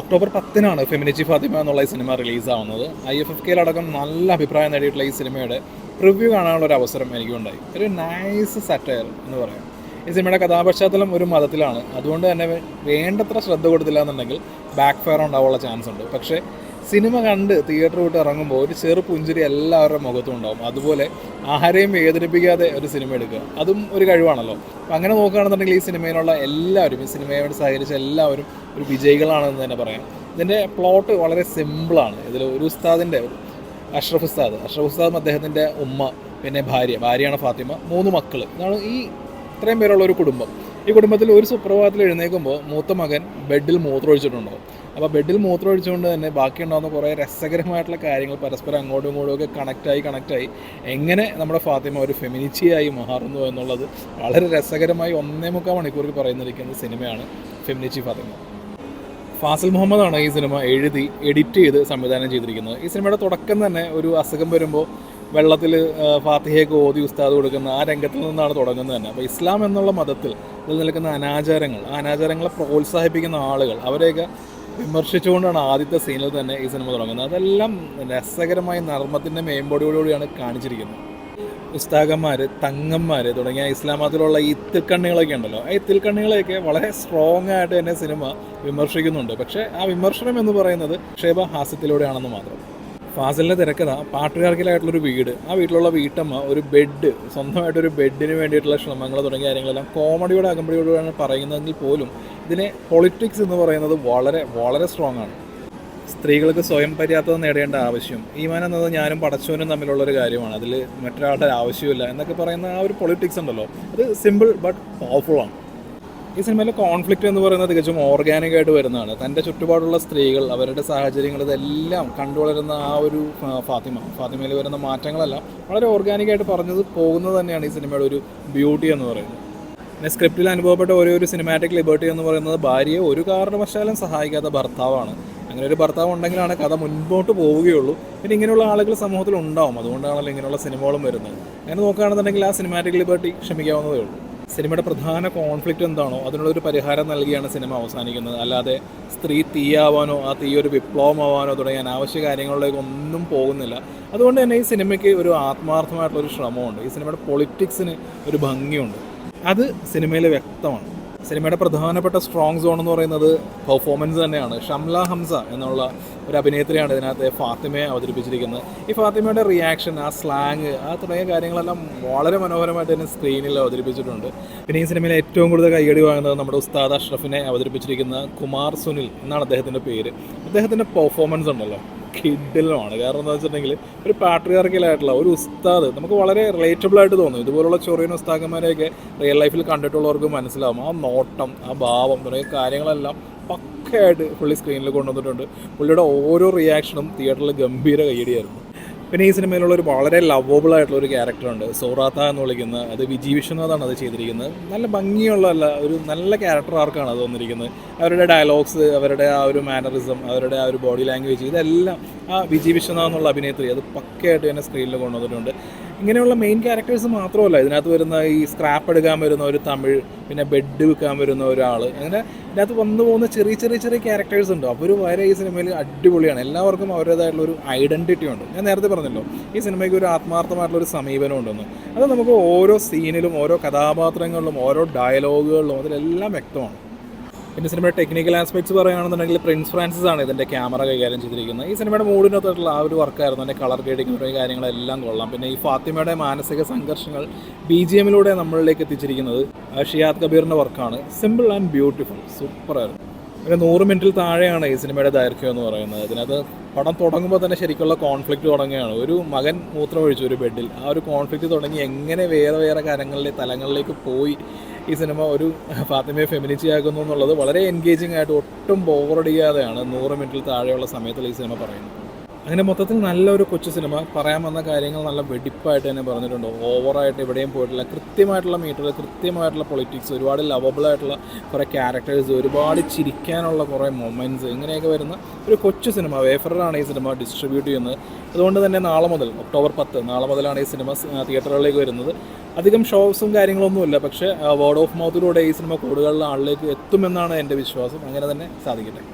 October 10-നാണ് ഫെമിനിച്ചി Fathima എന്നുള്ള ഈ cinema റിലീസാവുന്നത്. IFFK-ലടക്കം നല്ല അഭിപ്രായം നേടിയിട്ടുള്ള ഈ സിനിമയുടെ റിവ്യൂ കാണാനുള്ള ഒരു അവസരം എനിക്കുണ്ടായി. ഒരു നൈസ് സറ്റയർ എന്ന് പറയാം. ഈ സിനിമയുടെ കഥാപശ്ചാത്തലം ഒരു മതത്തിലാണ്. അതുകൊണ്ട് തന്നെ വേണ്ടത്ര ശ്രദ്ധ കൊടുത്തില്ല എന്നുണ്ടെങ്കിൽ ബാക്ക് ഫയർ ഉണ്ടാവാനുള്ള ചാൻസ് ഉണ്ട്. പക്ഷേ സിനിമ കണ്ട് തിയേറ്റർ വിട്ട് ഇറങ്ങുമ്പോൾ ഒരു ചെറു പുഞ്ചിരി എല്ലാവരുടെ മുഖത്തും ഉണ്ടാവും. അതുപോലെ ആരെയും വേദനിപ്പിക്കാതെ ഒരു സിനിമ എടുക്കുക, അതും ഒരു കഴിവാണല്ലോ. അപ്പം അങ്ങനെ നോക്കുകയാണെന്നുണ്ടെങ്കിൽ ഈ സിനിമയിലുള്ള എല്ലാവരും, ഈ സിനിമയോട് സഹകരിച്ച എല്ലാവരും ഒരു വിജയികളാണെന്ന് തന്നെ പറയാം. ഇതിൻ്റെ പ്ലോട്ട് വളരെ സിമ്പിളാണ്. ഇതിൽ ഒരു ഉസ്താദിൻ്റെ, അഷ്റഫ് ഉസ്താദും അദ്ദേഹത്തിൻ്റെ ഉമ്മ, പിന്നെ ഭാര്യയാണ് ഫാത്തിമ, 3 മക്കൾ. ഇതാണ് ഈ ഇത്രയും പേരുള്ള ഒരു കുടുംബം. ഈ കുടുംബത്തിൽ ഒരു സുപ്രഭാതത്തിൽ എഴുന്നേൽക്കുമ്പോൾ മൂത്ത മകൻ ബെഡിൽ മൂത്രമൊഴിച്ചിട്ടുണ്ടാവും. അപ്പോൾ ബെഡിൽ മൂത്രമൊഴിച്ചുകൊണ്ട് തന്നെ ബാക്കിയുണ്ടാകുന്ന കുറേ രസകരമായിട്ടുള്ള കാര്യങ്ങൾ പരസ്പരം അങ്ങോട്ടും ഇങ്ങോട്ടും ഒക്കെ കണക്റ്റായി എങ്ങനെ നമ്മുടെ ഫാത്തിമ ഒരു ഫെമിനിച്ചിയായി മാറുന്നു എന്നുള്ളത് വളരെ രസകരമായി 1.25 മണിക്കൂറിൽ പറയുന്നിരിക്കുന്ന സിനിമയാണ് ഫെമിനിച്ചി ഫാത്തിമ. ഫാസിൽ മുഹമ്മദാണ് ഈ സിനിമ എഴുതി എഡിറ്റ് ചെയ്ത് സംവിധാനം ചെയ്തിരിക്കുന്നത്. ഈ സിനിമയുടെ തുടക്കം തന്നെ ഒരു അസുഖം വരുമ്പോൾ വെള്ളത്തിൽ ഫാത്തിഹയൊക്കെ ഓതി ഉസ്താദ് കൊടുക്കുന്ന ആ രംഗത്തിൽ നിന്നാണ് തുടങ്ങുന്നത് തന്നെ. അപ്പോൾ ഇസ്ലാം എന്നുള്ള മതത്തിൽ നിലനിൽക്കുന്ന അനാചാരങ്ങൾ, ആ അനാചാരങ്ങളെ പ്രോത്സാഹിപ്പിക്കുന്ന ആളുകൾ, അവരെയൊക്കെ വിമർശിച്ചുകൊണ്ടാണ് ആദ്യത്തെ സീനിൽ തന്നെ ഈ സിനിമ തുടങ്ങുന്നത്. അതെല്ലാം രസകരമായ നർമ്മത്തിൻ്റെ മേമ്പോടിയോടുകൂടിയാണ് കാണിച്ചിരിക്കുന്നത്. ഉസ്താദന്മാർ, തങ്ങന്മാർ തുടങ്ങിയ ഇസ്ലാം മതത്തിലുള്ള ഈ ഇത്തിൽക്കണ്ണികളൊക്കെ ഉണ്ടല്ലോ, ആ ഇത്തിൽക്കണ്ണികളെയൊക്കെ വളരെ സ്ട്രോങ് ആയിട്ട് തന്നെ സിനിമ വിമർശിക്കുന്നുണ്ട്. പക്ഷേ ആ വിമർശനം എന്ന് പറയുന്നത് ഹാസ്യത്തിലൂടെയാണെന്ന് മാത്രം. ഫാസിലിൻ്റെ തിരക്കഥ പാട്രിയാർക്കലായിട്ടുള്ളൊരു വീട്, ആ വീട്ടിലുള്ള വീട്ടമ്മ ഒരു ബെഡ്, സ്വന്തമായിട്ടൊരു ബെഡിന് വേണ്ടിയിട്ടുള്ള ശ്രമങ്ങൾ തുടങ്ങിയ കാര്യങ്ങളെല്ലാം കോമഡിയോടെ അകമ്പടിയോടെയാണ് പറയുന്നതെങ്കിൽ പോലും ഇതിനെ പൊളിറ്റിക്സ് എന്ന് പറയുന്നത് വളരെ വളരെ സ്ട്രോങ് ആണ്. സ്ത്രീകൾക്ക് സ്വയം പര്യാപ്തത നേടേണ്ട ആവശ്യം, ഈമാൻ എന്നത് ഞാനും പടച്ചവനും തമ്മിലുള്ളൊരു കാര്യമാണ്, അതിൽ മറ്റൊരാളുടെ ആവശ്യമില്ല എന്നൊക്കെ പറയുന്ന ആ ഒരു പൊളിറ്റിക്സ് ഉണ്ടല്ലോ, അത് സിമ്പിൾ ബട്ട് പവർഫുള്ളാണ്. ഈ സിനിമയിലെ കോൺഫ്ലിക്റ്റ് എന്ന് പറയുന്നത് തികച്ചും ഓർഗാനിക്കായിട്ട് വരുന്നതാണ്. തൻ്റെ ചുറ്റുപാടുള്ള സ്ത്രീകൾ, അവരുടെ സാഹചര്യങ്ങൾ, ഇതെല്ലാം കണ്ടുവളരുന്ന ആ ഒരു ഫാത്തിമയിൽ വരുന്ന മാറ്റങ്ങളെല്ലാം വളരെ ഓർഗാനിക്കായിട്ട് പറഞ്ഞത് പോകുന്നത് തന്നെയാണ് ഈ സിനിമയുടെ ഒരു ബ്യൂട്ടി എന്ന് പറയുന്നത്. പിന്നെ സ്ക്രിപ്റ്റിൽ അനുഭവപ്പെട്ട ഒരു സിനിമാറ്റിക് ലിബർട്ടി എന്ന് പറയുന്നത് ഭാര്യയെ ഒരു കാരണവശാലും സഹായിക്കാത്ത ഭർത്താവാണ്. അങ്ങനെ ഒരു ഭർത്താവ് ഉണ്ടെങ്കിലാണ് കഥ മുൻപോട്ട് പോവുകയുള്ളൂ. പിന്നെ ഇങ്ങനെയുള്ള ആളുകൾ സമൂഹത്തിൽ ഉണ്ടാവും, അതുകൊണ്ടാണല്ലോ ഇങ്ങനെയുള്ള സിനിമകളും വരുന്നത്. അങ്ങനെ നോക്കുകയാണെന്നുണ്ടെങ്കിൽ ആ സിനിമാറ്റിക് ലിബർട്ടി ക്ഷമിക്കാവുന്നതേ ഉള്ളൂ. സിനിമയുടെ പ്രധാന കോൺഫ്ലിക്റ്റ് എന്താണോ അതിനുള്ളൊരു പരിഹാരം നൽകിയാണ് സിനിമ അവസാനിക്കുന്നത്. അല്ലാതെ സ്ത്രീ തീയാവാനോ ആ തീ ഒരു വിപ്ലവമാവാനോ തുടങ്ങിയ അനാവശ്യ കാര്യങ്ങളിലേക്ക് ഒന്നും പോകുന്നില്ല. അതുകൊണ്ട് തന്നെ ഈ സിനിമയ്ക്ക് ഒരു ആത്മാർത്ഥമായിട്ടുള്ളൊരു ശ്രമമുണ്ട്. ഈ സിനിമയുടെ പൊളിറ്റിക്സിന് ഒരു ഭംഗിയുണ്ട്, അത് സിനിമയിൽ വ്യക്തമാണ്. സിനിമയുടെ പ്രധാനപ്പെട്ട സ്ട്രോങ് സോൺ എന്ന് പറയുന്നത് പെർഫോമൻസ് തന്നെയാണ്. ഷംല ഹംസ എന്നുള്ള ഒരു അഭിനേത്രിയാണ് ഇതിനകത്ത് ഫാത്തിമയെ അവതരിപ്പിച്ചിരിക്കുന്നത്. ഈ ഫാത്തിമയുടെ റിയാക്ഷൻ, ആ സ്ലാങ്, ആ തുടങ്ങിയ കാര്യങ്ങളെല്ലാം വളരെ മനോഹരമായിട്ട് തന്നെ സ്ക്രീനിൽ അവതരിപ്പിച്ചിട്ടുണ്ട്. പിന്നെ ഈ സിനിമയിൽ ഏറ്റവും കൂടുതൽ കൈയടി വാങ്ങുന്നത് നമ്മുടെ ഉസ്താദ് അഷ്റഫിനെ അവതരിപ്പിച്ചിരിക്കുന്ന കുമാർ സുനിൽ എന്നാണ് അദ്ദേഹത്തിൻ്റെ പേര്. അദ്ദേഹത്തിൻ്റെ പെർഫോമൻസ് ഉണ്ടല്ലോ കിഡിലുമാണ്. കാരണം എന്താ വെച്ചിട്ടുണ്ടെങ്കിൽ ഒരു പാട്രിയാർക്കലായിട്ടുള്ള ഒരു ഉസ്താദ് നമുക്ക് വളരെ റിലേറ്റബിൾ ആയിട്ട് തോന്നും. ഇതുപോലുള്ള ചൊറിയൻ ഉസ്താദന്മാരെയൊക്കെ റിയൽ ലൈഫിൽ കണ്ടിട്ടുള്ളവർക്ക് മനസ്സിലാവും. ആ നോട്ടം, ആ ഭാവം തുടങ്ങിയ കാര്യങ്ങളെല്ലാം പക്കയായിട്ട് പുള്ളി സ്ക്രീനിൽ കൊണ്ടുവന്നിട്ടുണ്ട്. പുള്ളിയുടെ ഓരോ റിയാക്ഷനും തിയേറ്ററിൽ ഗംഭീര കയ്യടിയായിരുന്നു. പിന്നെ ഈ സിനിമയിലുള്ള ഒരു വളരെ ലവബിൾ ആയിട്ടുള്ള ഒരു ക്യാരക്ടറുണ്ട്, സോറാത്ത എന്ന് വിളിക്കുന്ന, അത് വിജി വിശ്വനാഥാണ് അത് ചെയ്തിരിക്കുന്നത്. നല്ല ഭംഗിയുള്ള ഒരു നല്ല ക്യാരക്ടർ ആർക്കാണ് അത് വന്നിരിക്കുന്നത്. അവരുടെ ഡയലോഗ്സ്, അവരുടെ ആ ഒരു മാനറിസം, അവരുടെ ആ ഒരു ബോഡി ലാംഗ്വേജ്, ഇതെല്ലാം ആ വിജി വിശ്വനാഥ് എന്നുള്ള അഭിനേത്രി അത് പക്കയായിട്ട് തന്നെ സ്ക്രീനിൽ കൊണ്ടുവന്നിട്ടുണ്ട്. ഇങ്ങനെയുള്ള മെയിൻ ക്യാരക്ടേഴ്സ് മാത്രമല്ല, ഇതിനകത്ത് വരുന്ന ഈ സ്ക്രാപ്പ് എടുക്കാൻ വരുന്ന ഒരു തമിഴ്, പിന്നെ ബെഡ് വിൽക്കാൻ വരുന്ന ഒരാൾ, അങ്ങനെ ഇതിനകത്ത് വന്നു പോകുന്ന ചെറിയ ക്യാരക്ടേഴ്സ് ഉണ്ട്. അവർ വരെ ഈ സിനിമയിൽ അടിപൊളിയാണ്. എല്ലാവർക്കും അവരുടേതായിട്ടുള്ളൊരു ഐഡൻറ്റിറ്റി ഉണ്ട്. ഞാൻ നേരത്തെ പറഞ്ഞല്ലോ, ഈ സിനിമയ്ക്ക് ഒരു ആത്മാർത്ഥമായിട്ടുള്ളൊരു സമീപനം ഉണ്ടെന്ന്. അത് നമുക്ക് ഓരോ സീനിലും, ഓരോ കഥാപാത്രങ്ങളിലും, ഓരോ ഡയലോഗുകളിലും അതിലെല്ലാം വ്യക്തമാണ്. പിന്നെ സിനിമയുടെ ടെക്നിക്കൽ ആസ്പെക്ട്സ് പറയുകയാണെന്നുണ്ടെങ്കിൽ പ്രിൻസ് ഫ്രാൻസിസ് ആണ് ഇതിൻ്റെ ക്യാമറ കൈകാര്യം ചെയ്തിരിക്കുന്നത്. ഈ സിനിമയുടെ മൂഡിനകത്തുള്ള ആ ഒരു വർക്കായിരുന്നു. അതിൻ്റെ കളർ ഗ്രേഡിങ് തുടങ്ങിയ കാര്യങ്ങളെല്ലാം കൊള്ളാം. പിന്നെ ഈ ഫാത്തിമയുടെ മാനസിക സംഘർഷങ്ങൾ BGM-ലൂടെ നമ്മളിലേക്ക് എത്തിച്ചിരിക്കുന്നത് ഷിയാദ് കബീറിൻ്റെ വർക്കാണ്. സിമ്പിൾ ആൻഡ് ബ്യൂട്ടിഫുൾ, സൂപ്പറായിരുന്നു. ഒരു 100 മിനിറ്റിൽ താഴെയാണ് ഈ സിനിമയുടെ ദൈർഘ്യം എന്ന് പറയുന്നത്. ഇതിനകത്ത് പടം തുടങ്ങുമ്പോൾ തന്നെ ശരിക്കുള്ള കോൺഫ്ലിക്റ്റ് തുടങ്ങുകയാണ്. ഒരു മകൻ മൂത്രമൊഴിച്ചു ഒരു ബെഡിൽ, ആ ഒരു കോൺഫ്ലിക്റ്റ് തുടങ്ങി എങ്ങനെ വേറെ തലങ്ങളിലേക്ക് പോയി ഈ സിനിമ ഒരു ഫാത്തിമയെ ഫെമിനിറ്റിയാക്കുന്നു എന്നുള്ളത് വളരെ എൻഗേജിങ് ആയിട്ട് ഒട്ടും ബോറടിക്കാതെയാണ് 100 മിനിറ്റിൽ താഴെയുള്ള സമയത്തിൽ ഈ സിനിമ പറയുന്നത്. അങ്ങനെ മൊത്തത്തിൽ നല്ലൊരു കൊച്ചു സിനിമ. പറയാൻ വന്ന കാര്യങ്ങൾ നല്ല വെടിപ്പായിട്ട് തന്നെ പറഞ്ഞിട്ടുണ്ട്. ഓവറായിട്ട് എവിടെയും പോയിട്ടില്ല. കൃത്യമായിട്ടുള്ള മീറ്റർ, കൃത്യമായിട്ടുള്ള പൊളിറ്റിക്സ്, ഒരുപാട് ലവബിളായിട്ടുള്ള കുറേ ക്യാരക്ടേഴ്സ്, ഒരുപാട് ചിരിക്കാനുള്ള കുറേ മൊമെൻറ്റ്സ്, ഇങ്ങനെയൊക്കെ വരുന്ന ഒരു കൊച്ചു സിനിമ. വേഫറാണ് ഈ സിനിമ ഡിസ്ട്രിബ്യൂട്ട് ചെയ്യുന്നത്. അതുകൊണ്ട് തന്നെ നാളെ മുതൽ ഒക്ടോബർ 10 നാളെ മുതലാണ് ഈ സിനിമ തിയേറ്ററുകളിലേക്ക് വരുന്നത്. അധികം ഷോസും കാര്യങ്ങളൊന്നുമില്ല, പക്ഷേ വേർഡ് ഓഫ് മൗത്തിലൂടെ ഈ സിനിമ കൂടുതലുള്ള ആളിലേക്ക് എത്തുമെന്നാണ് എൻ്റെ വിശ്വാസം. അങ്ങനെ തന്നെ സാധിക്കട്ടെ.